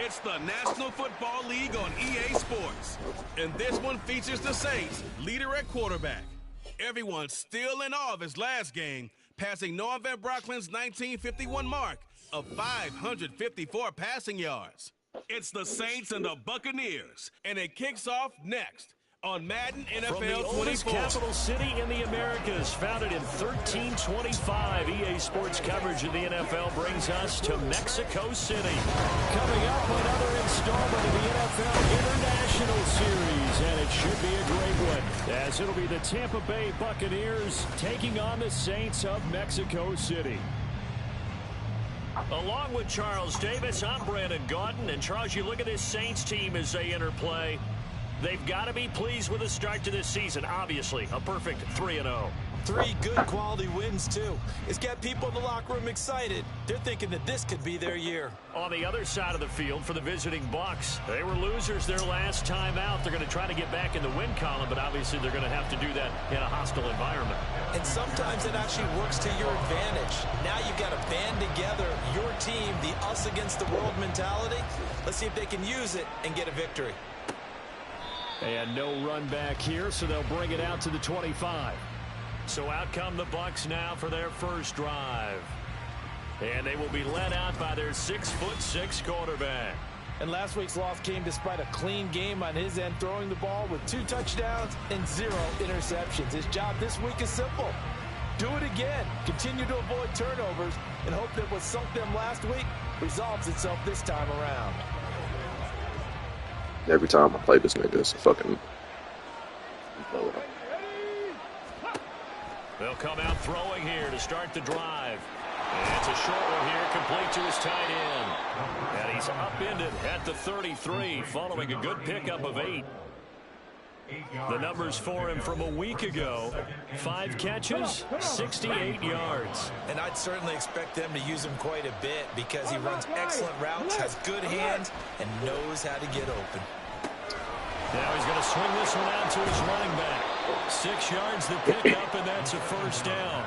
It's the National Football League on EA Sports. And this one features the Saints, leader at quarterback. Everyone's still in awe of his last game, passing Noah Van Brocklin's 1951 mark of 554 passing yards. It's the Saints and the Buccaneers, and it kicks off next on Madden NFL 24. From the oldest capital city in the Americas, founded in 1325, EA Sports coverage of the NFL brings us to Mexico City. Coming up, another installment of the NFL International Series, and it should be a great one, as it'll be the Tampa Bay Buccaneers taking on the Saints of Mexico City. Along with Charles Davis, I'm Brandon Gaudin, and Charles, you look at this Saints team as they enter play. They've got to be pleased with the start to this season. Obviously, a perfect 3-0. 3 good quality wins, too. It's got people in the locker room excited. They're thinking that this could be their year. On the other side of the field for the visiting Bucs, they were losers their last time out. They're going to try to get back in the win column, but obviously they're going to have to do that in a hostile environment. And sometimes it actually works to your advantage. Now you've got to band together your team, the us against the world mentality. Let's see if they can use it and get a victory. And no run back here, so they'll bring it out to the 25. So out come the Bucs now for their first drive. And they will be led out by their 6'6" quarterback. And last week's loss came despite a clean game on his end, throwing the ball with 2 touchdowns and 0 interceptions. His job this week is simple. Do it again. Continue to avoid turnovers and hope that what sunk them last week resolves itself this time around. Every time I play this nigga, it's a fucking... They'll come out throwing here to start the drive. And it's a short one here, complete to his tight end. And he's upended at the 33, following a good pickup of 8. The numbers for him from a week ago: 5 catches, 68 yards. And I'd certainly expect them to use him quite a bit because he runs excellent routes, has good hands, and knows how to get open. Now he's going to swing this one out to his running back. 6 yards the pickup, and that's a first down.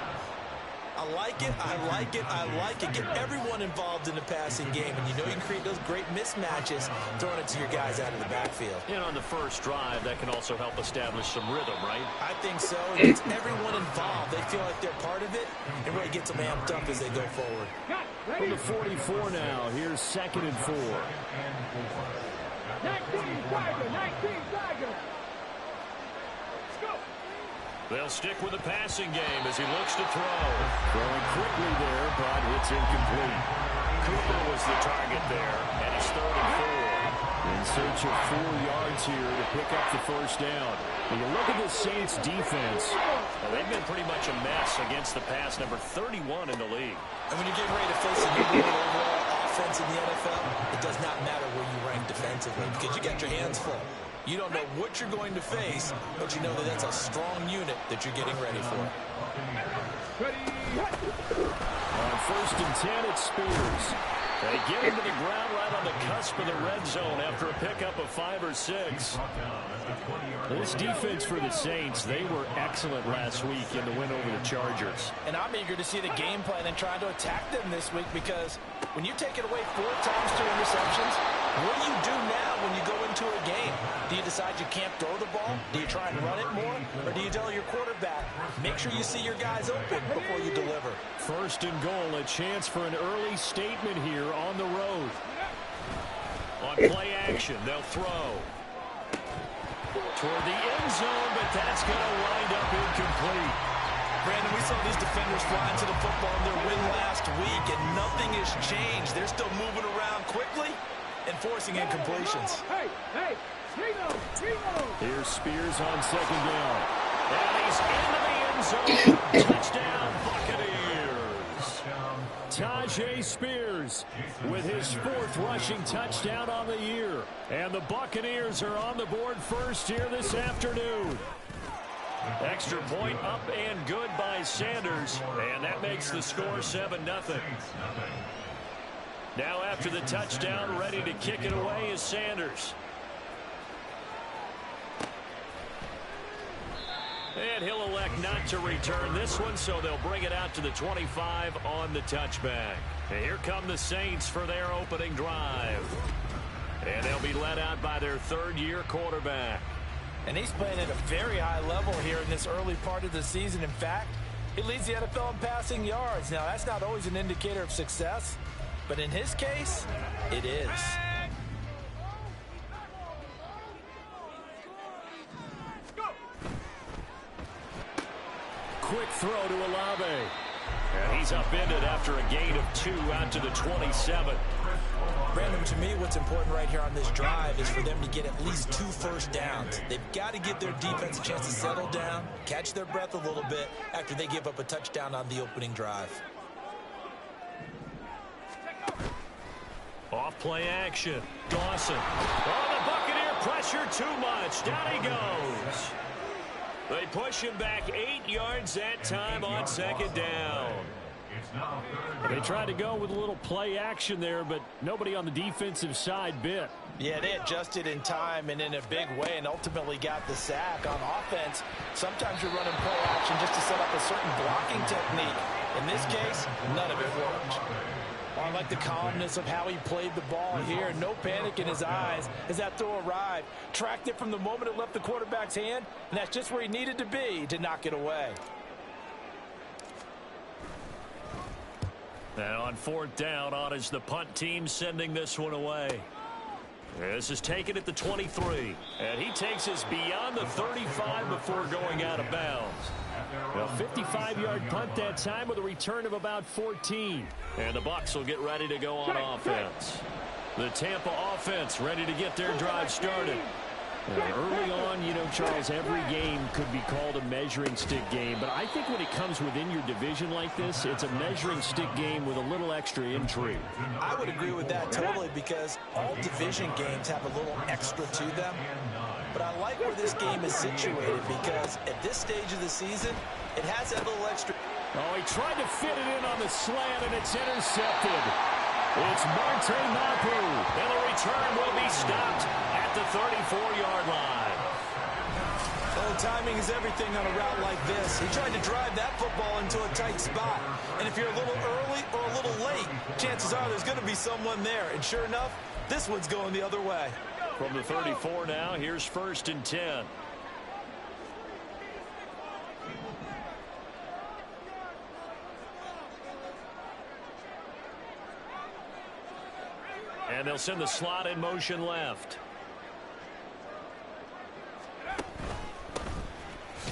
I like it, I like it, I like it. Get everyone involved in the passing game, and you know you can create those great mismatches throwing it to your guys out of the backfield. And on the first drive, that can also help establish some rhythm, right? I think so. It gets everyone involved. They feel like they're part of it, and really gets them amped up as they go forward. From the 44 now, here's 2nd and 4. 19 Tiger. They'll stick with the passing game as he looks to throw. Throwing quickly there, but it's incomplete. Cooper was the target there, and it's 3rd and 4. In search of 4 yards here to pick up the first down. When you look at the Saints defense, well, they've been pretty much a mess against the pass, number 31 in the league. And when you're getting ready to face a new overall offense in the NFL, it does not matter where you rank defensively because you got your hands full. You don't know what you're going to face, but you know that that's a strong unit that you're getting ready for. On 1st and 10, it's Spears. They get him to the ground right on the cusp of the red zone after a pickup of 5 or 6. This defense for the Saints, they were excellent last week in the win over the Chargers. And I'm eager to see the game plan and trying to attack them this week, because when you take it away 4 times through interceptions, what do you do now when you go into a game? Do you decide you can't throw the ball? Do you try and run it more? Or do you tell your quarterback, make sure you see your guys open before you deliver? 1st and goal, a chance for an early statement here on the road. On play action, they'll throw toward the end zone, but that's going to wind up incomplete. Brandon, we saw these defenders fly into the football in their win last week, and nothing has changed. They're still moving around quickly and forcing incompletions. Hey, Here's Spears on 2nd down. And he's into the end zone. Touchdown, Buccaneers. Tajay Spears with his 4th rushing touchdown on the year. And the Buccaneers are on the board first here this afternoon. Extra point up and good by Sanders. And that makes the score 7-0. Now after the touchdown, ready to kick it away is Sanders. And he'll elect not to return this one, so they'll bring it out to the 25 on the touchback. And here come the Saints for their opening drive. And they'll be led out by their 3rd-year quarterback. And he's playing at a very high level here in this early part of the season. In fact, he leads the NFL in passing yards. Now, that's not always an indicator of success, but in his case, it is. Quick throw to Olave. And he's upended after a gain of 2 out to the 27. Brandon, to me, what's important right here on this drive is for them to get at least 2 first downs. They've got to give their defense a chance to settle down, catch their breath a little bit after they give up a touchdown on the opening drive. Off play action. Dawson. Oh, the Buccaneer pressure too much. Down he goes. They push him back 8 yards that time on 2nd down. They tried to go with a little play action there, but nobody on the defensive side bit. Yeah, they adjusted in time and in a big way and ultimately got the sack. On offense, sometimes you're running play action just to set up a certain blocking technique. In this case, none of it worked. I like the calmness of how he played the ball here. No panic in his eyes as that throw arrived. Tracked it from the moment it left the quarterback's hand, and that's just where he needed to be to knock it away. Now on 4th down, on is the punt team sending this one away. This is taken at the 23, and he takes us beyond the 35 before going out of bounds. A 55-yard punt that time with a return of about 14. And the Bucs will get ready to go on offense. The Tampa offense ready to get their drive started. Early on, you know, Charles, every game could be called a measuring stick game. But I think when it comes within your division like this, it's a measuring stick game with a little extra intrigue. I would agree with that totally, because all division games have a little extra to them. But I like where this game is situated, because at this stage of the season, it has that little extra. Oh, he tried to fit it in on the slant, and it's intercepted. It's Marte Mapu, and the return will be stopped at the 34-yard line. Oh, timing is everything on a route like this. He tried to drive that football into a tight spot. And if you're a little early or a little late, chances are there's going to be someone there. And sure enough, this one's going the other way. From the 34 now, here's 1st and 10. And they'll send the slot in motion left.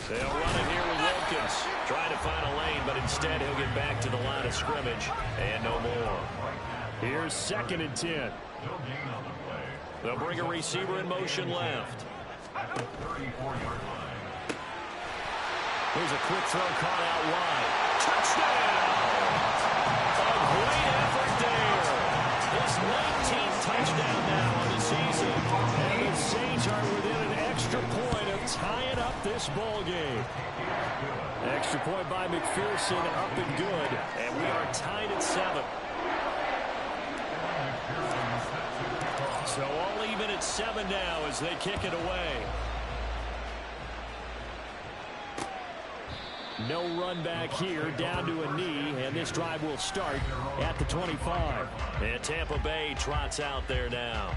They'll run it here with Wilkins. Trying to find a lane, but instead he'll get back to the line of scrimmage. And no more. Here's 2nd and 10. They'll bring a receiver in motion left. Here's a quick throw caught out wide. Touchdown! A great effort there. His 19th touchdown now on the season. And the Saints are within an extra point of tying up this this ball game. Extra point by McPherson, up and good, and we are tied at 7. So all even at 7 now as they kick it away. No run back here, down to a knee, and this drive will start at the 25. And Tampa Bay trots out there now.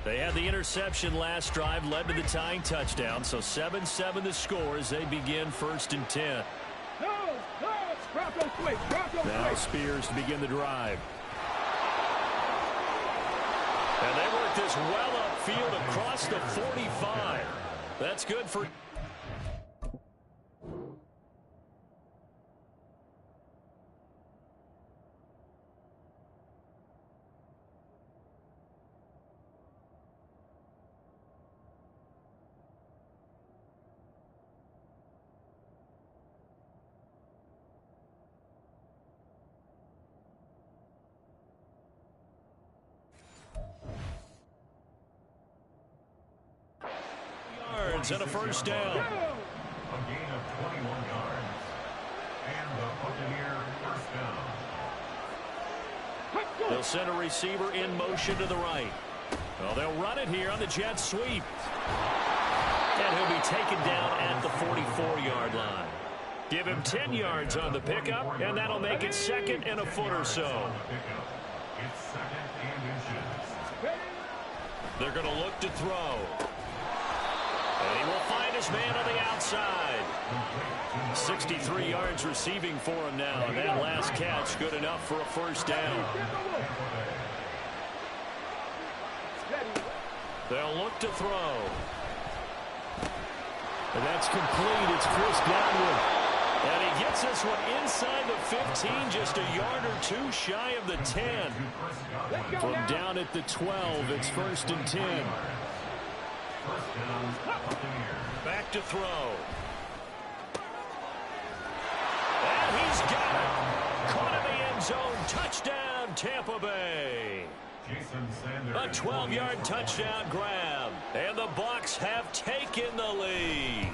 They had the interception last drive, led to the tying touchdown, so 7-7 the score as they begin 1st and 10. Now Spears to begin the drive. And they work this well upfield across the 45. That's good for... and a first down. A gain of 21 yards. And the Buccaneer first down. They'll send a receiver in motion to the right. Well, they'll run it here on the jet sweep. And he'll be taken down at the 44-yard line. Give him 10 yards on the pickup, and that'll make it 2nd and a foot or so. It's 2nd and inches. They're going to look to throw. And he will find his man on the outside. 63 yards receiving for him now. And that last catch good enough for a first down. They'll look to throw. And that's complete. It's Chris Godwin. And he gets this one inside the 15, just a yard or two shy of the 10. From down at the 12, it's 1st and 10. Back to throw. And he's got it. Caught in the end zone. Touchdown, Tampa Bay. A 12-yard touchdown grab. And the Bucs have taken the lead.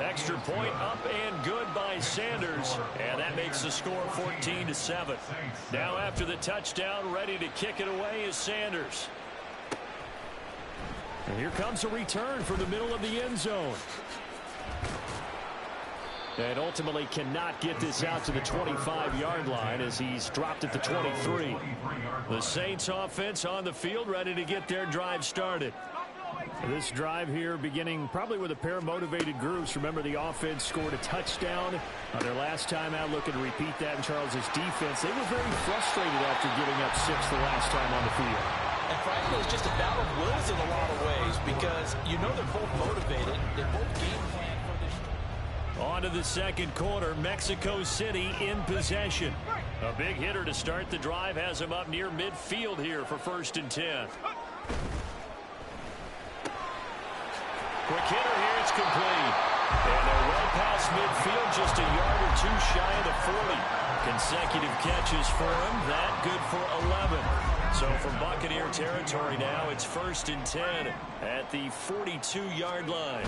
Extra point up and good by Sanders. And that makes the score 14-7. Now after the touchdown, ready to kick it away is Sanders. And here comes a return from the middle of the end zone. And ultimately cannot get this out to the 25-yard line as he's dropped at the 23. The Saints offense on the field ready to get their drive started. This drive here beginning probably with a pair of motivated groups. Remember, the offense scored a touchdown on their last time out. Looking to repeat that in Charles's defense. They were very frustrated after giving up 6 the last time on the field. And frankly, it's just a battle of wills in a lot of ways because you know they're both motivated. They're both game plan for this. On to the second quarter. Mexico City in possession. A big hitter to start the drive has him up near midfield here for 1st and 10. Quick hitter here. It's complete. And they're well past midfield, just a yard or two shy of the 40. Consecutive catches for him. That good for 11. So from Buccaneer territory now, it's 1st and 10 at the 42-yard line.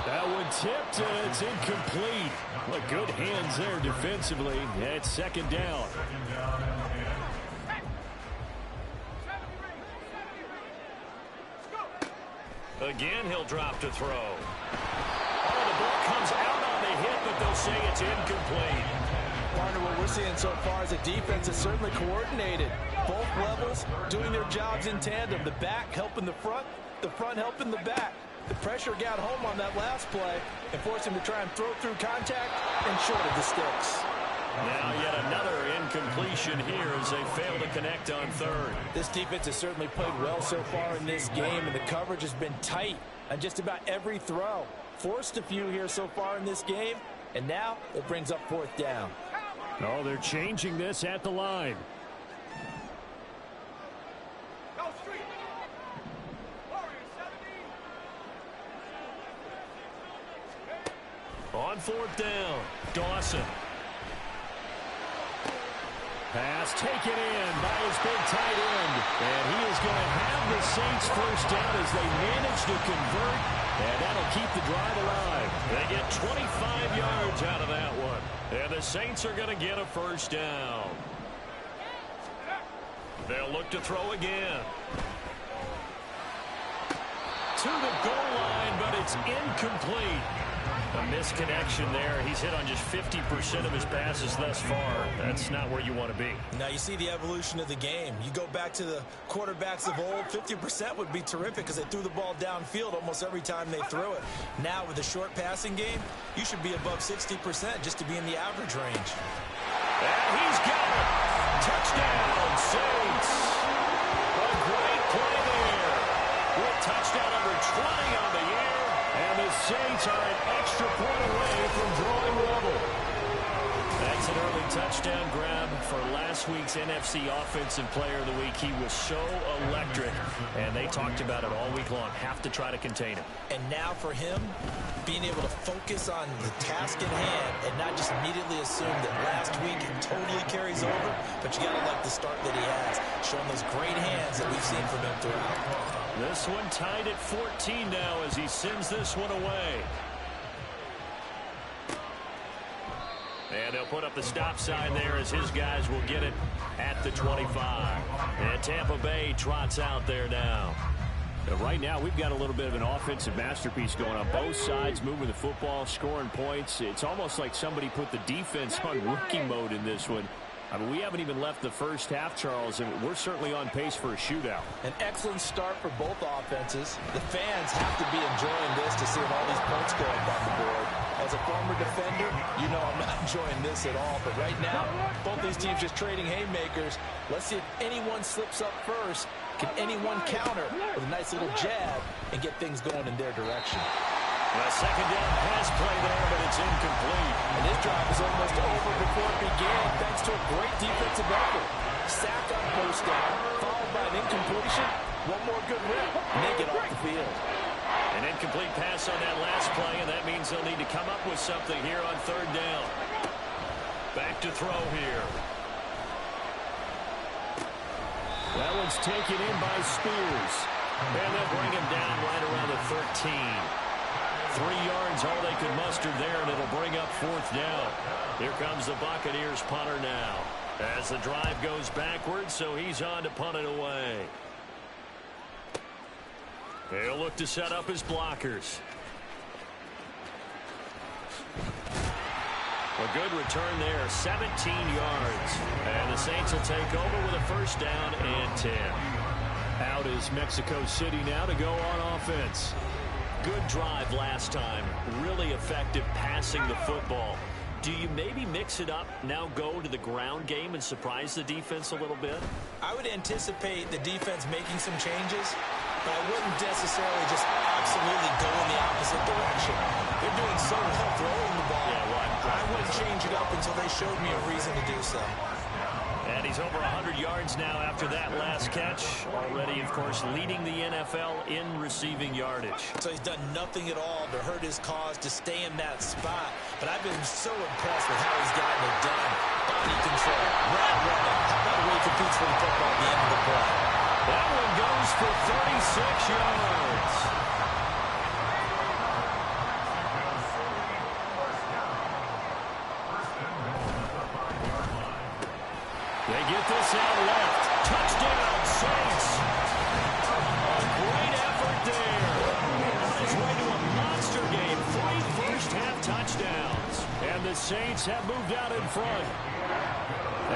That one tipped, and it's incomplete. Look, good hands there defensively. And it's 2nd down. Again, he'll drop to throw. Oh, the ball comes out on the hit, but they'll say it's incomplete. Partner, what we're seeing so far is a defense is certainly coordinated. Both levels doing their jobs in tandem. The back helping the front helping the back. The pressure got home on that last play and forced him to try and throw through contact and short of the sticks. Now yet another incompletion here as they fail to connect on 3rd. This defense has certainly played well so far in this game, and the coverage has been tight on just about every throw. Forced a few here so far in this game, and now it brings up 4th down. Oh, they're changing this at the line. On 4th down, Dawson. Pass taken in by his big tight end. And he is going to have the Saints first down as they manage to convert. And that'll keep the drive alive. They get 25 yards out of that one. And the Saints are going to get a first down. They'll look to throw again. To the goal line, but it's incomplete. A misconnection there. He's hit on just 50% of his passes thus far. That's not where you want to be. Now you see the evolution of the game. You go back to the quarterbacks of old, 50% would be terrific because they threw the ball downfield almost every time they threw it. Now with a short passing game, you should be above 60% just to be in the average range. And he's got it. Touchdown, Saints. A great play there. With touchdown number 20 on the year. And the Saints are an extra point away from drawing level. That's an early touchdown grab for last week's NFC Offensive Player of the Week. He was so electric, and they talked about it all week long. Have to try to contain him. And now for him, being able to focus on the task at hand and not just immediately assume that last week totally carries over, but you got to like the start that he has, showing those great hands that we've seen from him throughout. This one tied at 14 now as he sends this one away. And they'll put up the stop sign there as his guys will get it at the 25. And Tampa Bay trots out there now. Right now, we've got a little bit of an offensive masterpiece going on both sides, moving the football, scoring points. It's almost like somebody put the defense on rookie mode in this one. I mean, we haven't even left the first half, Charles, and we're certainly on pace for a shootout. An excellent start for both offenses. The fans have to be enjoying this to see all these points go up on the board. As a former defender, you know I'm not enjoying this at all. But right now, both these teams just trading haymakers. Let's see if anyone slips up first. Can anyone counter with a nice little jab and get things going in their direction? A second down pass play there, but it's incomplete. And this drive was almost over before it began, thanks to a great defensive effort. Sack on post down, followed by an incompletion. One more good rip, and they get off the field. An incomplete pass on that last play, and that means they'll need to come up with something here on third down. Back to throw here. That one's taken in by Spears. And they'll bring him down right around the 13. 3 yards, all they could muster there, and it'll bring up fourth down. Here comes the Buccaneers punter now. As the drive goes backwards, so he's on to punt it away. He'll look to set up his blockers. A good return there, 17 yards. And the Saints will take over with a first down and 10. Out is Mexico City now to go on offense. Good drive last time. Really effective passing the football. Do you maybe mix it up, now go to the ground game and surprise the defense a little bit? I would anticipate the defense making some changes, but I wouldn't necessarily just absolutely go in the opposite direction. They're doing so well throwing the ball. Yeah, well, I wouldn't change it up until they showed me a reason to do so. And he's over 100 yards now after that last catch. Already, of course, leading the NFL in receiving yardage. So he's done nothing at all to hurt his cause to stay in that spot. But I've been so impressed with how he's gotten it done. Body control, route running. How about the way he competes for the football at the end of the play? That one goes for 36 yards. They get this out left. Touchdown, Saints. A great effort there. On his way to a monster game. 3 first-half touchdowns. And the Saints have moved out in front.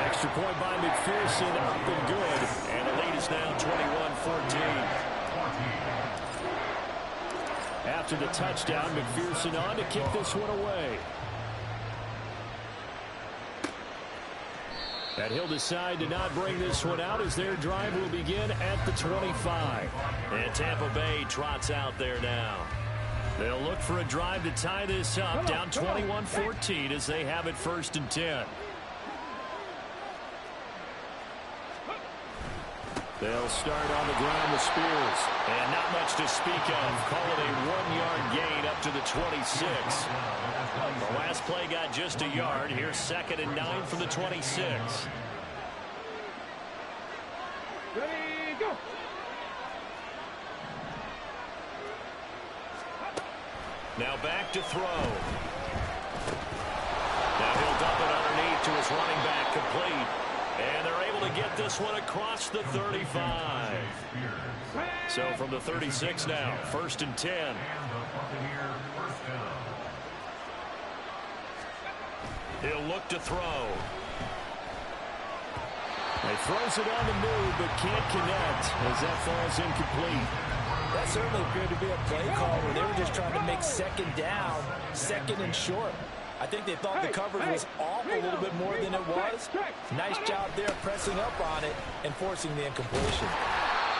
Extra point by McPherson, up and good. And the lead is now 21-14. After the touchdown, McPherson on to kick this one away. And he'll decide to not bring this one out as their drive will begin at the 25. And Tampa Bay trots out there now. They'll look for a drive to tie this up, down 21-14 as they have it first and 10. They'll start on the ground with Spears. And not much to speak of. Call it a 1-yard gain up to the 26. The last play got just a yard. Here's 2nd and 9 from the 26. Ready, go. Now back to throw. Now he'll dump it underneath to his running back, complete. And they're able to get this one across the 35. So from the 36 now, 1st and 10. He'll look to throw. He throws it on the move, but can't connect as that falls incomplete. That certainly appeared to be a play call where they were just trying to make second down, second and short. I think they thought the coverage was off a little bit more than it was. Nice job there pressing up on it and forcing the incompletion.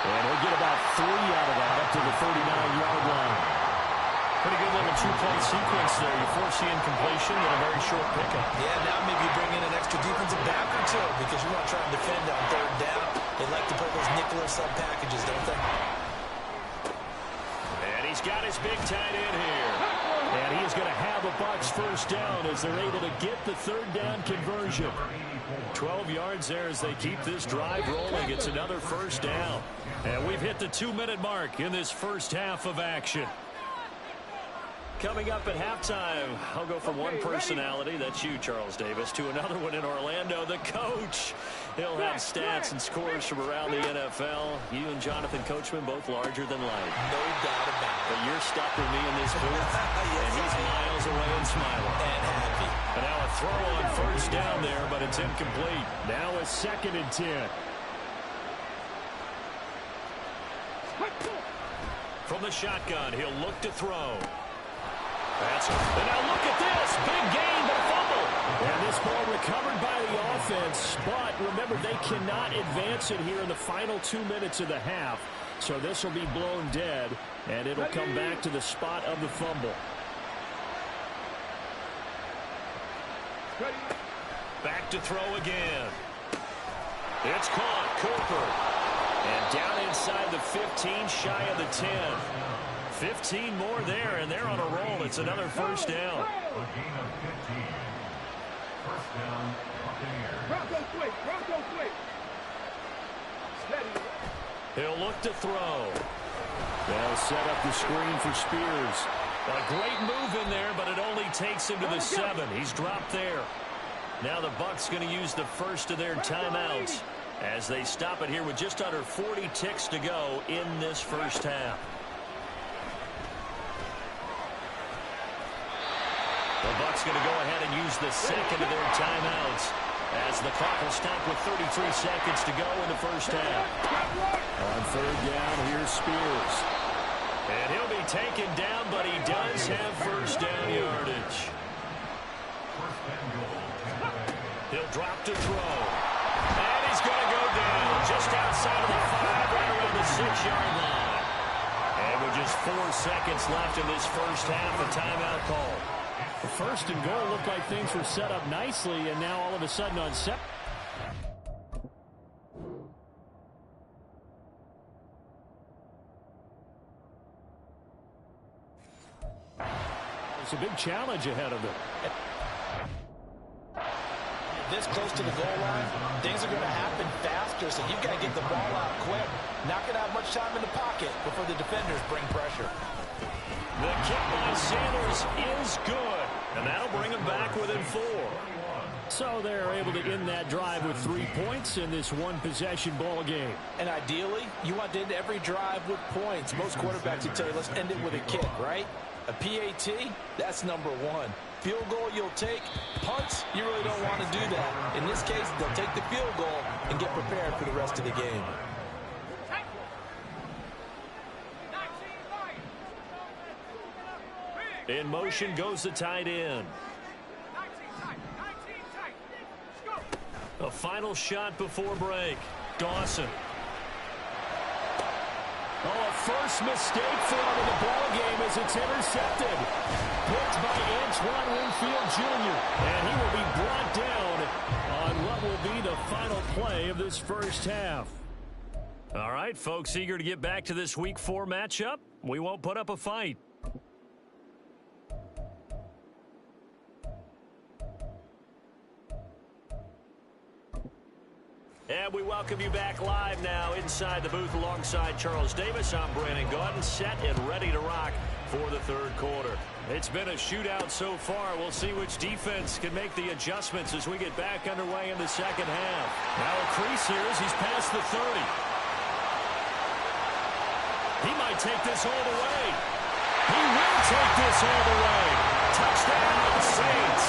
And he'll get about 3 out of that up to the 39-yard line. Pretty good little two-play sequence there. You force the incompletion and a very short pickup. Yeah, now maybe bring in an extra defensive back or two because you want to try and defend on 3rd down. They like to play those nickel or sub packages, don't they? And he's got his big tight end here. And he is going to have a Bucs first down as they're able to get the 3rd down conversion. 12 yards there as they keep this drive rolling. It's another first down. And we've hit the 2-minute mark in this first half of action. Coming up at halftime, I'll go from one personality, that's you, Charles Davis, to another one in Orlando, the coach. He'll have stats and scores from around the NFL. You and Jonathan Coachman both larger than life. No doubt about it. But you're stuck with me in this booth, and he's miles away and smiling. And happy. And now a throw on first down there, but it's incomplete. Now a 2nd and 10. From the shotgun, he'll look to throw. And now look at this. Big gain, but a fumble. And this ball recovered by the offense. But remember, they cannot advance it here in the final 2 minutes of the half. So this will be blown dead, and it'll come back to the spot of the fumble. Back to throw again. It's caught. Cooper. And down inside the 15, shy of the 10. 15 more there, and they're on a roll. It's another first down. A gain of 15. First down, Buccaneers. Bronco quick, Bronco quick. Steady. He'll look to throw. They'll set up the screen for Spears. A great move in there, but it only takes him to the 7. He's dropped there. Now the Bucs going to use the first of their timeouts as they stop it here with just under 40 ticks to go in this first half. The Bucs going to go ahead and use the second of their timeouts as the clock will stop with 33 seconds to go in the first half. On 3rd down, here's Spears. And he'll be taken down, but he does have first down yardage. He'll drop to throw. And he's going to go down just outside of the 5, right around the 6-yard line. And with just 4 seconds left in this first half, a timeout call. The 1st and goal looked like things were set up nicely, and now all of a sudden on set. It's a big challenge ahead of them. This close to the goal line, things are going to happen faster, so you've got to get the ball out quick. Not going to have much time in the pocket before the defenders bring pressure. The kick by Sanders is good, and that'll bring them back within 4. So they're able to end that drive with 3 points in this one-possession ball game. And ideally, you want to end every drive with points. Most quarterbacks would tell you, let's end it with a kick, right? A PAT, that's number 1. Field goal you'll take. Punts, you really don't want to do that. In this case, they'll take the field goal and get prepared for the rest of the game. In motion goes the tight end. A final shot before break. Dawson. Oh, a first mistake for him in the ball game as it's intercepted. Picked by Antoine Winfield Jr. And he will be brought down on what will be the final play of this first half. All right, folks, eager to get back to this Week 4 matchup. We won't put up a fight. And we welcome you back live now inside the booth alongside Charles Davis. I'm Brandon Gaudin, set and ready to rock for the third quarter. It's been a shootout so far. We'll see which defense can make the adjustments as we get back underway in the second half. Now a crease here as he's past the 30. He might take this all the way. He will take this all the way. Touchdown, Saints.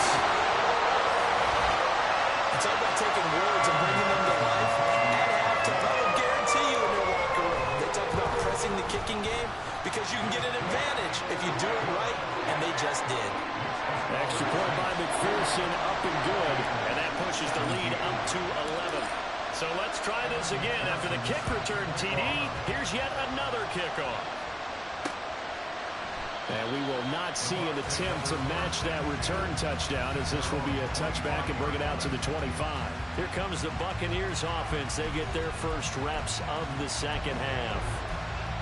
It's all about taking words and bringing them to life. At halftime, I will guarantee you in their locker room, they talk about pressing the kicking game because you can get an advantage if you do it right, and they just did. Extra point by McPherson, up and good, and that pushes the lead up to 11. So let's try this again. After the kick return TD, here's yet another kickoff. And we will not see an attempt to match that return touchdown, as this will be a touchback and bring it out to the 25. Here comes the Buccaneers offense. They get their first reps of the second half.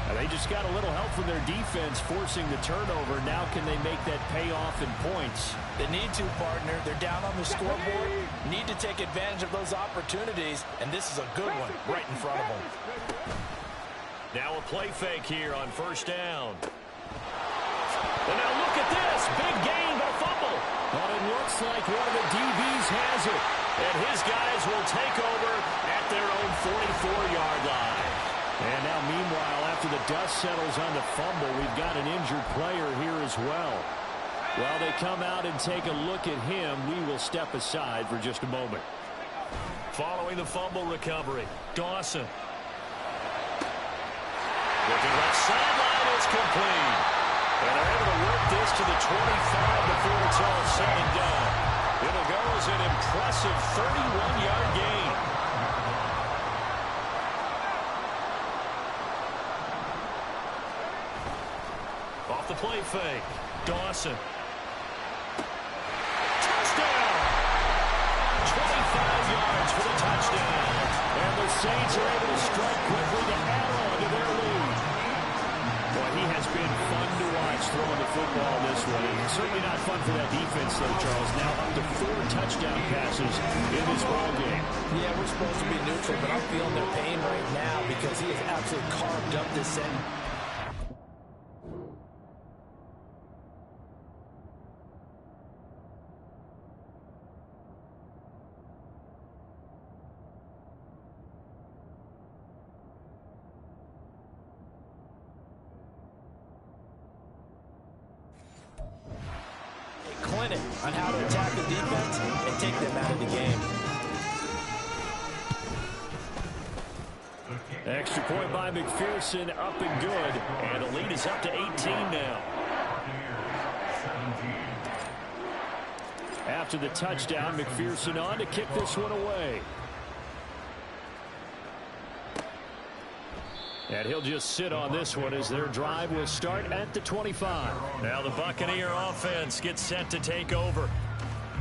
And they just got a little help from their defense forcing the turnover. Now can they make that pay off in points? They need to, partner. They're down on the scoreboard. Need to take advantage of those opportunities, and this is a good one right in front of them. Now a play fake here on first down. And now look at this. Big gain, but a fumble. But it looks like one of the DBs has it. And his guys will take over at their own 44-yard line. And now, meanwhile, after the dust settles on the fumble, we've got an injured player here as well. While they come out and take a look at him, we will step aside for just a moment. Following the fumble recovery, Dawson. Looking left sideline, it's complete. And they're able to work this to the 25 before it's all said and done. It'll go as an impressive 31-yard gain. Off the play fake, Dawson. Touchdown! 25 yards for the touchdown. And the Saints are able to strike quickly to add on to their lead. Boy, he has been fun to watch throwing the football this way. Certainly not fun for that defense, though, Charles. Now up to 4 touchdown passes in this ball game. Yeah, we're supposed to be neutral, but I'm feeling their pain right now because he has absolutely carved up this end. On how to attack the defense and take them out of the game. Extra point by McPherson, up and good. And the lead is up to 18 now. After the touchdown, McPherson on to kick this one away. And he'll just sit on this one as their drive will start at the 25. Now the Buccaneer offense gets set to take over.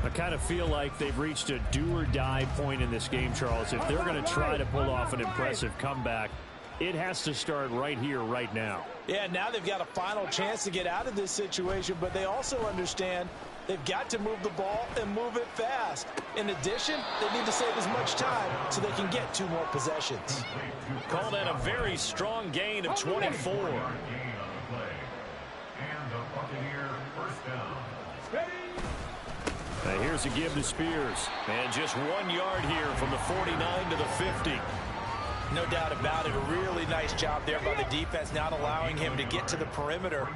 I kind of feel like they've reached a do-or-die point in this game, Charles. If they're going to try to pull off an impressive comeback, it has to start right here, right now. Yeah, now they've got a final chance to get out of this situation, but they also understand they've got to move the ball and move it fast. In addition, they need to save as much time so they can get 2 more possessions. Call that a very strong gain of 24. Now here's a give to Spears. And just 1 yard here from the 49 to the 50. No doubt about it. A really nice job there by the defense, not allowing him to get to the perimeter.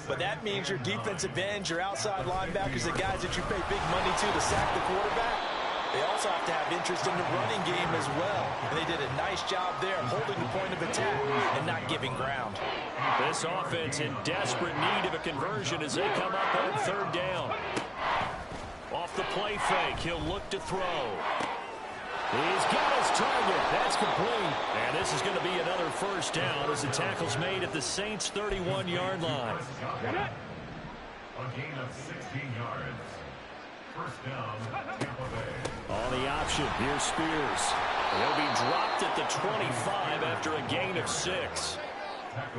But that means your defensive ends, your outside linebackers, the guys that you pay big money to sack the quarterback, they also have to have interest in the running game as well. And they did a nice job there holding the point of attack and not giving ground. This offense in desperate need of a conversion as they come up on 3rd down. Off the play fake, he'll look to throw. He's got his target. That's complete. And this is going to be another first down as the tackle's made at the Saints' 31-yard line. A gain of 16 yards. First down, Tampa Bay. On the option, here's Spears. He'll be dropped at the 25 after a gain of 6.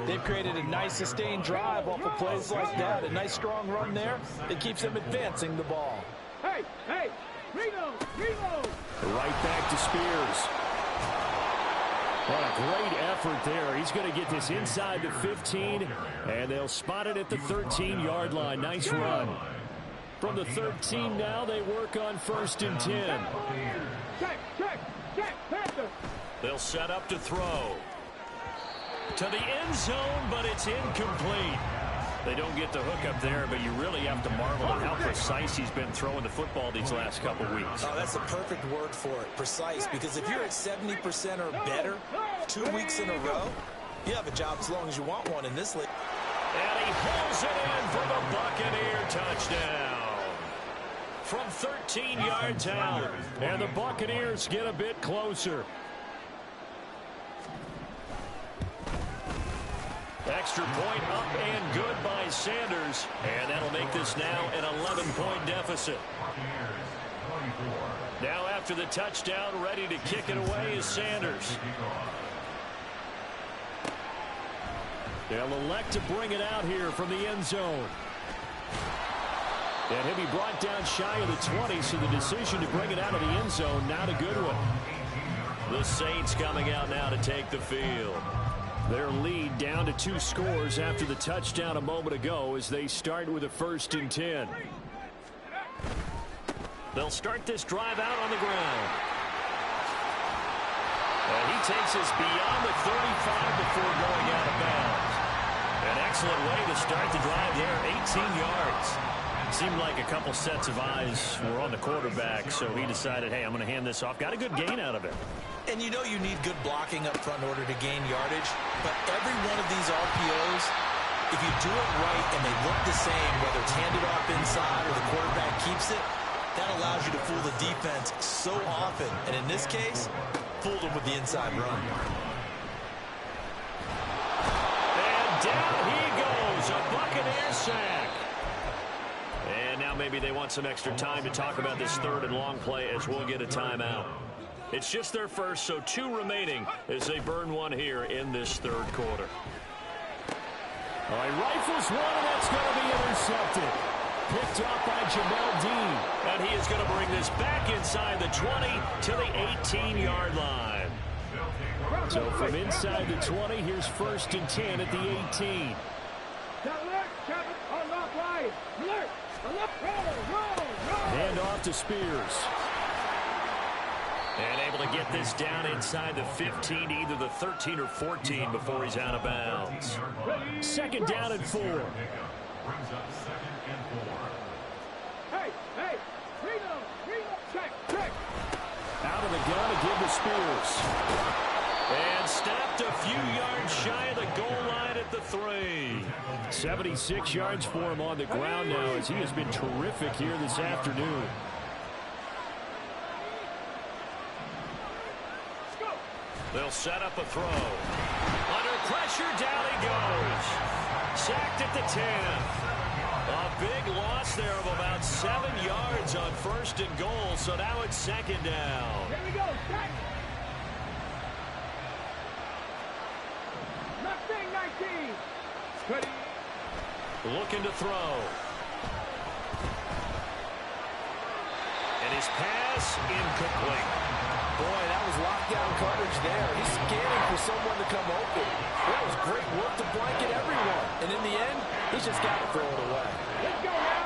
They've created a nice sustained drive off of plays like that. A nice strong run there. It keeps them advancing the ball. Hey, reload. Right back to Spears. What a great effort there. He's going to get this inside the 15, and they'll spot it at the 13-yard line. Nice run. From the 13 now, they work on 1st and 10. Check, Panthers. They'll set up to throw. To the end zone, but it's incomplete. They don't get the hook up there, but you really have to marvel at how precise he's been throwing the football these last couple weeks. Oh, that's the perfect word for it, precise, because if you're at 70% or better 2 weeks in a row, you have a job as long as you want one in this league. And he pulls it in for the Buccaneer touchdown. From 13 yards out, and the Buccaneers get a bit closer. Extra point up and good by Sanders. And that'll make this now an 11-point deficit. Now after the touchdown, ready to kick it away is Sanders. They'll elect to bring it out here from the end zone. And he'll be brought down shy of the 20, so the decision to bring it out of the end zone, not a good one. The Saints coming out now to take the field. Their lead down to 2 scores after the touchdown a moment ago as they start with a 1st and 10. They'll start this drive out on the ground. And he takes us beyond the 35 before going out of bounds. An excellent way to start the drive there, 18 yards. Seemed like a couple sets of eyes were on the quarterback, so he decided, hey, I'm going to hand this off. Got a good gain out of it. And you know you need good blocking up front in order to gain yardage, but every one of these RPOs, if you do it right and they look the same, whether it's handed off inside or the quarterback keeps it, that allows you to fool the defense so often. And in this case, fooled them with the inside run. And down he goes, a Buccaneer sack. And now maybe they want some extra time to talk about this 3rd and long play as we'll get a timeout. It's just their first, so 2 remaining as they burn one here in this 3rd quarter. All right, rifles one, and that's going to be intercepted. Picked off by Jamel Dean. And he is going to bring this back inside the 20 to the 18-yard line. So from inside the 20, here's 1st and 10 at the 18. Hand off to Spears. And able to get this down inside the 15, either the 13 or 14 before he's out of bounds. 2nd down and 4. Hey, check. Out of the gun to give to Spears. And snapped a few yards shy of the goal line at the 3. 76 yards for him on the ground now as he has been terrific here this afternoon. They'll set up a throw. Under pressure, down he goes. Sacked at the 10. A big loss there of about 7 yards on 1st and goal, so now it's 2nd down. Here we go, check. 19. Ready. Looking to throw. And his pass incomplete. Boy, that was lockdown coverage there. He's scanning for someone to come open. That was great work to blanket everyone. And in the end, he's just got to throw it away. Let's go now.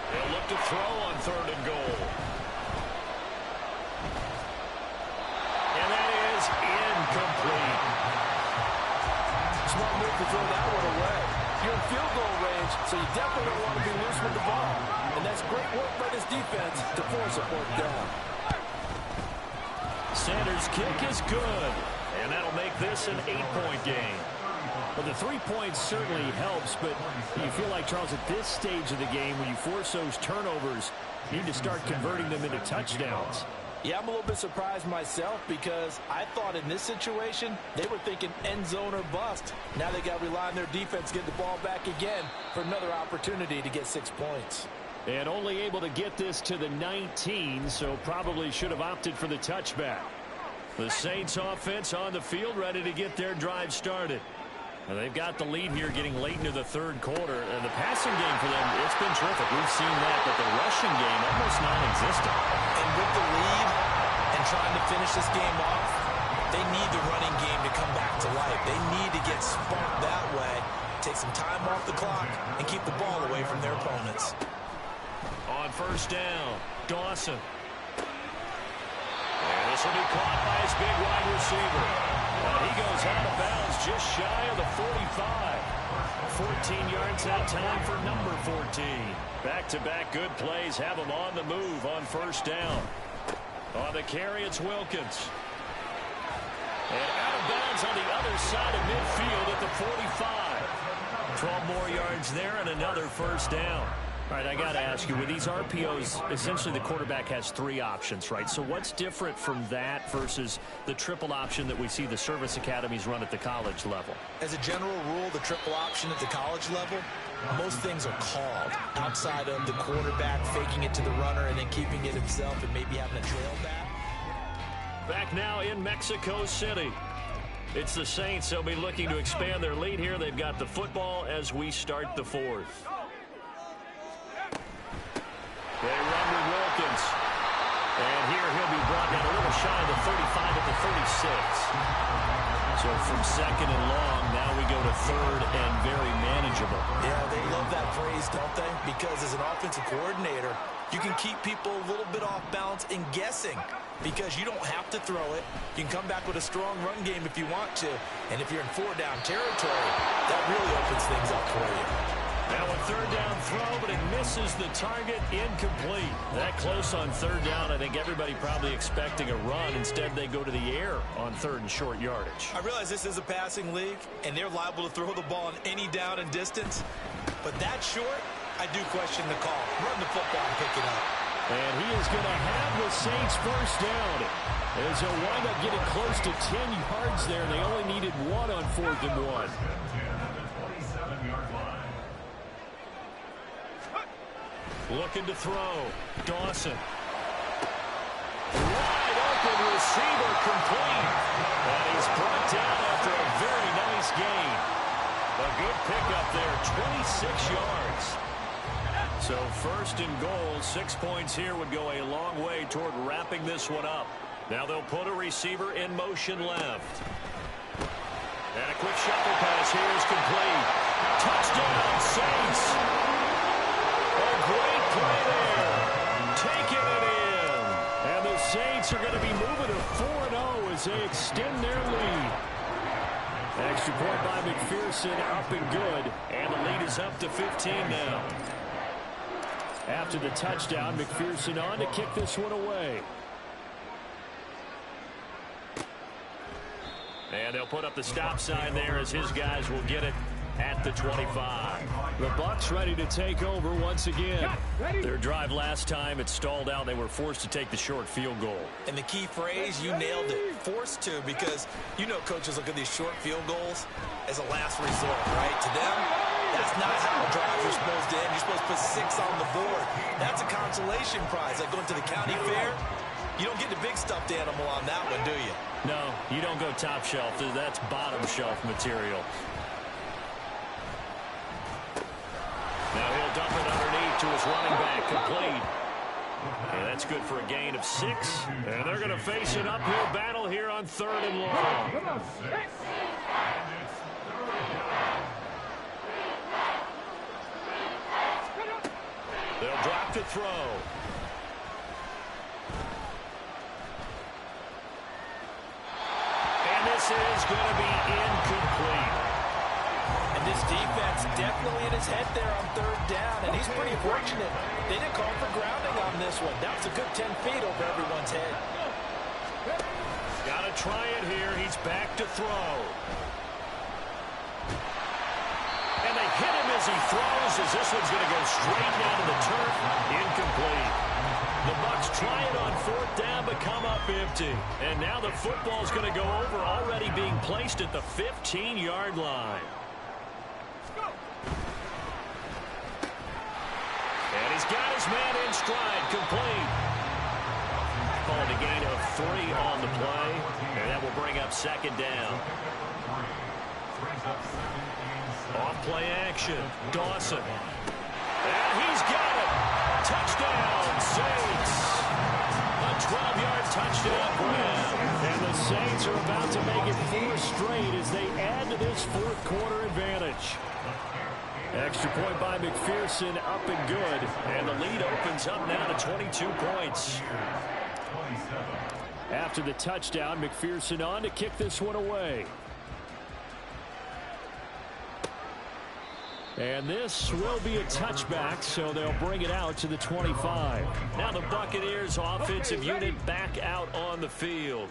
They'll look to throw on 3rd and goal. And that is incomplete. Smart move to throw that one away. You're in field goal range, so you definitely don't want to be loose with the ball. And that's great work by this defense to force a 4th down. Sanders' kick is good. And that'll make this an 8-point game. Well, the 3 points certainly helps, but you feel like, Charles, at this stage of the game, when you force those turnovers, you need to start converting them into touchdowns. Yeah, I'm a little bit surprised myself because I thought in this situation they were thinking end zone or bust. Now they got to rely on their defense to get the ball back again for another opportunity to get 6 points. And only able to get this to the 19, so probably should have opted for the touchback. The Saints offense on the field ready to get their drive started. And they've got the lead here getting late into the 3rd quarter. And the passing game for them, it's been terrific. We've seen that, but the rushing game almost non-existent. And with the lead and trying to finish this game off, they need the running game to come back to life. They need to get spunked that way, take some time off the clock, and keep the ball away from their opponents. On first down, Dawson. And this will be caught by his big wide receiver. And he goes out of bounds just shy of the 45. 14 yards that time for number 14. Back-to-back good plays have him on the move on first down. On the carry, it's Wilkins. And out of bounds on the other side of midfield at the 45. 12 more yards there and another first down. All right, I got to ask you, with these RPOs, essentially the quarterback has 3 options, right? So what's different from that versus the triple option that we see the service academies run at the college level? As a general rule, the triple option at the college level, most things are called outside of the quarterback faking it to the runner and then keeping it himself and maybe having a trail back. Back now in Mexico City. It's the Saints. They'll be looking to expand their lead here. They've got the football as we start the 4th. They run with Wilkins. And here he'll be brought down a little shy of the 35 at the 36. So from second and long, now we go to third and very manageable. Yeah, they love that phrase, don't they? Because as an offensive coordinator, you can keep people a little bit off balance and guessing because you don't have to throw it. You can come back with a strong run game if you want to. And if you're in 4-down territory, that really opens things up for you. Now a third down throw, but it misses the target, incomplete. That close on third down, I think everybody probably expecting a run. Instead, they go to the air on third and short yardage. I realize this is a passing league, and they're liable to throw the ball on any down and distance. But that short, I do question the call. Run the football and pick it up. And he is going to have the Saints first down. As they'll wind up getting close to 10 yards there, and they only needed 1 on 4th and 1. Looking to throw. Dawson. Wide open receiver complete. And he's brought down after a very nice gain. A good pickup there, 26 yards. So first and goal, 6 points here would go a long way toward wrapping this one up. Now they'll put a receiver in motion left. And a quick shuffle pass here is complete. Touchdown, Saints. A great play there. Taking it in. And the Saints are going to be moving to 4-0 as they extend their lead. Extra point by McPherson, up and good. And the lead is up to 15 now. After the touchdown, McPherson on to kick this one away. And they'll put up the stop sign there as his guys will get it at the 25. The Bucs ready to take over once again. Their drive last time, it stalled out. They were forced to take the short field goal. And the key phrase, you nailed it, forced to, because you know coaches look at these short field goals as a last resort, right? To them, that's not how drives are supposed to end. You're supposed to put 6 on the board. That's a consolation prize, like going to the county fair. You don't get the big stuffed animal on that one, do you? No, you don't go top shelf. That's bottom shelf material. Now he'll dump it underneath to his running back, complete. And that's good for a gain of 6. And they're going to face an uphill battle here on third and long. They'll drop to throw. And this is going to be incomplete. And this defense definitely in his head there on third down, and he's pretty fortunate. They didn't call for grounding on this one. That was a good 10 feet over everyone's head. Got to try it here. He's back to throw. And they hit him as he throws, as this one's going to go straight down to the turf. Incomplete. The Bucs try it on fourth down, but come up empty. And now the football's going to go over, already being placed at the 15-yard line. And he's got his man in stride, complete. Called a gain of 3 on the play, and that will bring up second down. Off play action, Dawson. And he's got it. Touchdown, Saints. A 12-yard touchdown touchdown grab. And the Saints are about to make it 4 straight as they add to this fourth quarter advantage. Extra point by McPherson, up and good. And the lead opens up now to 22 points. After the touchdown, McPherson on to kick this one away. And this will be a touchback, so they'll bring it out to the 25. Now the Buccaneers offensive unit back out on the field.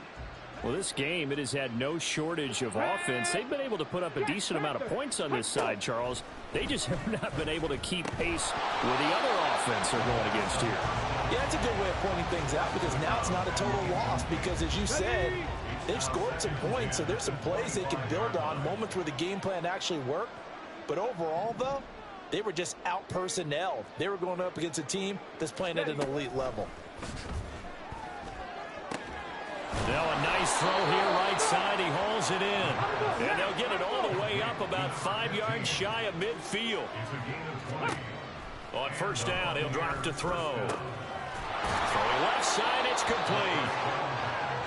Well, this game, it has had no shortage of offense. They've been able to put up a decent amount of points on this side, Charles. They just have not been able to keep pace with the other offense they're going against here. Yeah, that's a good way of pointing things out because now it's not a total loss because, as you said, they've scored some points, so there's some plays they can build on, moments where the game plan actually worked. But overall, though, they were just out-personnelled. They were going up against a team that's playing at an elite level. Now a nice throw here right side. He hauls it in. And they'll get it all the way up about 5 yards shy of midfield. On first down, he'll drop to throw. Throwing left side, it's complete.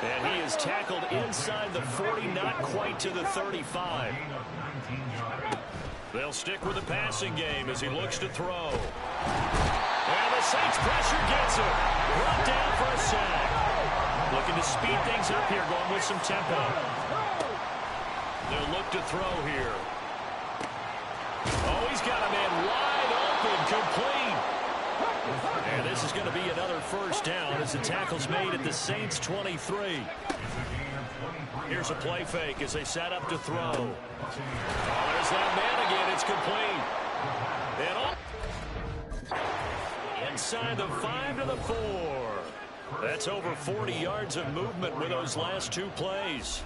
And he is tackled inside the 40, not quite to the 35. They'll stick with the passing game as he looks to throw. And the Saints pressure gets him. Brought down for a sack. Looking to speed things up here, going with some tempo. They'll look to throw here. Oh, he's got a man wide open, complete. And this is going to be another first down as the tackle's made at the Saints' 23. Here's a play fake as they set up to throw. Oh, there's that man again. It's complete. And inside the 5 to the 4. That's over 40 yards of movement with those last 2 plays.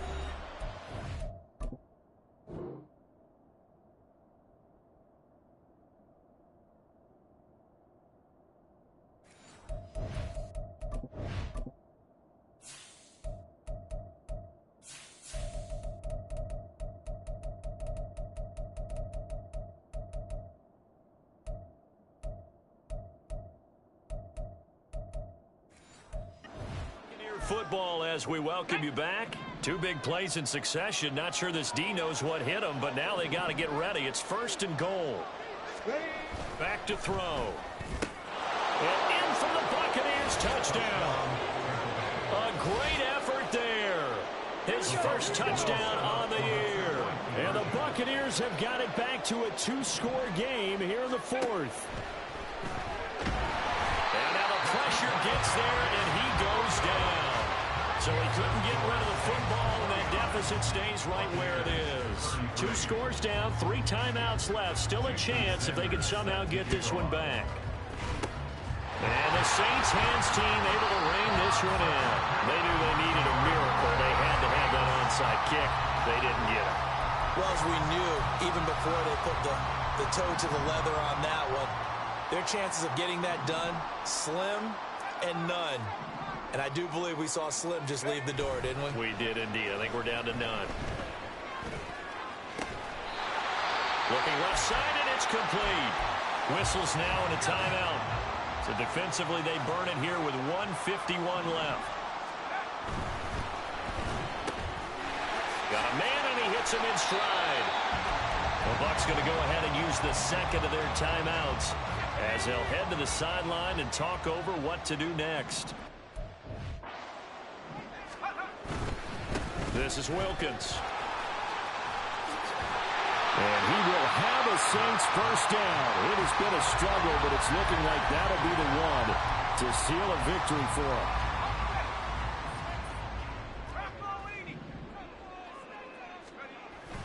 Football as we welcome you back. 2 big plays in succession. Not sure this D knows what hit him, but now they got to get ready. It's first and goal. Back to throw. And in from the Buccaneers, touchdown. A great effort there. His first touchdown on the year. And the Buccaneers have got it back to a 2-score game here in the 4th. And now the pressure gets there, and he goes down. So he couldn't get rid of the football, and that deficit stays right where it is. 2 scores down, 3 timeouts left. Still a chance if they can somehow get this one back. And the Saints hands team able to rein this one in. They knew they needed a miracle. They had to have that onside kick. They didn't get it. Well, as we knew, even before they put the toe to the leather on that one, their chances of getting that done, slim and none. And I do believe we saw Slim just leave the door, didn't we? We did indeed. I think we're down to none. Looking left side, and it's complete. Whistles now in a timeout. So defensively, they burn it here with 1:51 left. Got a man, and he hits him in stride. The Bucs going to go ahead and use the second of their timeouts as they'll head to the sideline and talk over what to do next. This is Wilkins. And he will have a Saints first down. It has been a struggle, but it's looking like that'll be the one to seal a victory for him.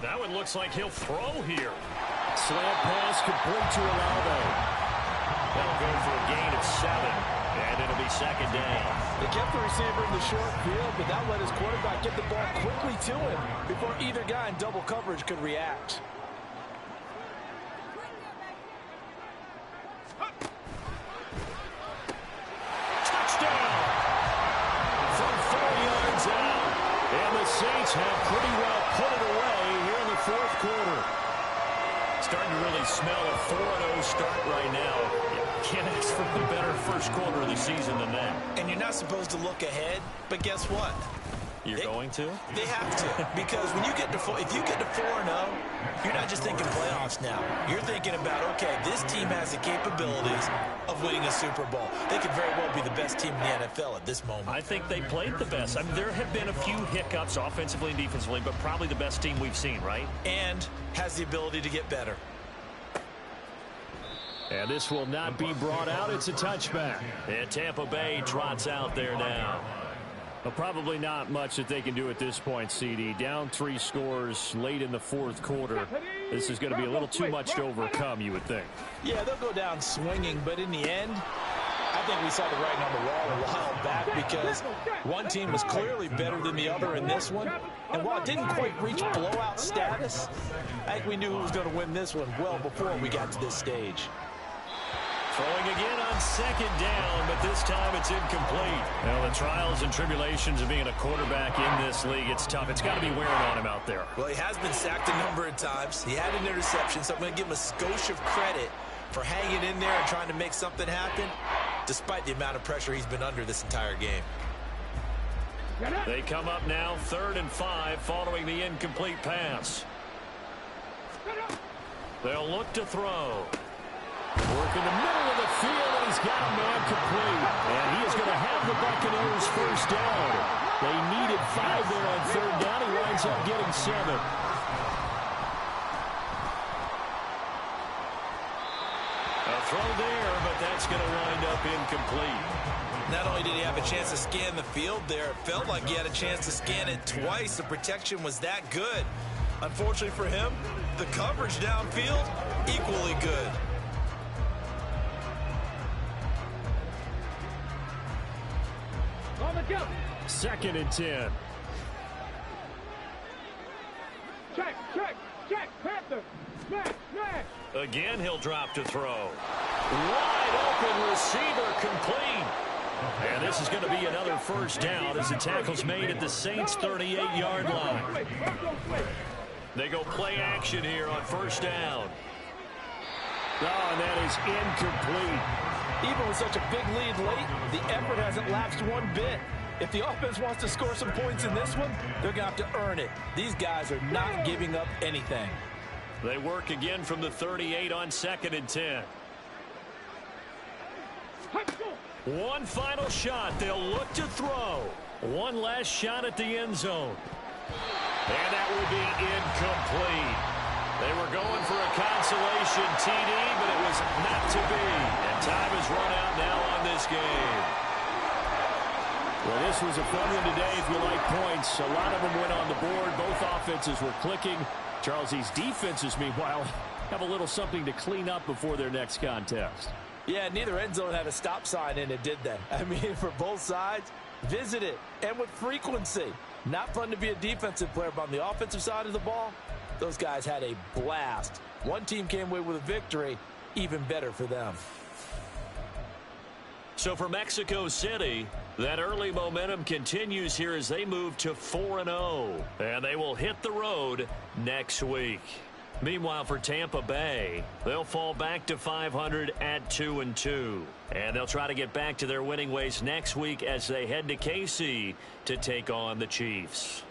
That one looks like he'll throw here. Slant pass complete to Olave. That'll go for a gain of 7. And it'll be second down. They kept the receiver in the short field, but that let his quarterback get the ball quickly to him before either guy in double coverage could react. Touchdown! From 4 yards out. And the Saints have pretty well put it away here in the 4th quarter. starting to really smell a 4-0 start right now. Can't ask for a better first quarter of the season than that. And you're not supposed to look ahead, but guess what? You're going to? They have to, because when you get to if you get to 4-0, you're not just thinking playoffs now. You're thinking about, okay, this team has the capabilities of winning a Super Bowl. They could very well be the best team in the NFL at this moment. I think they played the best. I mean, there have been a few hiccups offensively and defensively, but probably the best team we've seen, right? And has the ability to get better. And this will not be brought out. It's a touchback. And Tampa Bay trots out there now. Well, probably not much that they can do at this point, CD. Down 3 scores late in the fourth quarter. This is going to be a little too much to overcome, you would think. Yeah, they'll go down swinging, but in the end, I think we saw the writing on the wall a while back because one team was clearly better than the other in this one. And while it didn't quite reach blowout status, I think we knew who was going to win this one well before we got to this stage. Throwing again on second down, but this time it's incomplete. Well, the trials and tribulations of being a quarterback in this league, it's tough. It's got to be wearing on him out there. Well, he has been sacked a number of times. He had an interception, so I'm going to give him a skosh of credit for hanging in there and trying to make something happen, despite the amount of pressure he's been under this entire game. They come up now 3rd and 5 following the incomplete pass. They'll look to throw. Work in the middle of the field, and he's got a man complete. And he is going to have the Buccaneers first down. They needed 5 there on 3rd down. He winds up getting 7. A throw there, but that's going to wind up incomplete. Not only did he have a chance to scan the field there, it felt like he had a chance to scan it twice. The protection was that good. Unfortunately for him, the coverage downfield, equally good. On the jump. 2nd and 10. Check. Panthers. Smash. Again, he'll drop to throw. Wide open receiver complete. And this is going to be another first down as the tackle's made at the Saints' 38-yard line. They go play action here on first down. Oh, and that is incomplete. Even with such a big lead late, the effort hasn't lapsed one bit. If the offense wants to score some points in this one, they're going to have to earn it. These guys are not giving up anything. They work again from the 38 on 2nd and 10. One final shot. They'll look to throw. One last shot at the end zone. And that will be incomplete. They were going for a consolation TD, but it was not to be. And time has run out now on this game. Well, this was a fun one today if you like points. A lot of them went on the board. Both offenses were clicking. Charles, these defenses, meanwhile, have a little something to clean up before their next contest. Yeah, neither end zone had a stop sign in it, did they? I mean, for both sides, visit it, and with frequency. Not fun to be a defensive player, but on the offensive side of the ball, those guys had a blast. One team came away with a victory, even better for them. So for Mexico City, that early momentum continues here as they move to 4-0. And they will hit the road next week. Meanwhile, for Tampa Bay, they'll fall back to 500 at 2-2. And they'll try to get back to their winning ways next week as they head to KC to take on the Chiefs.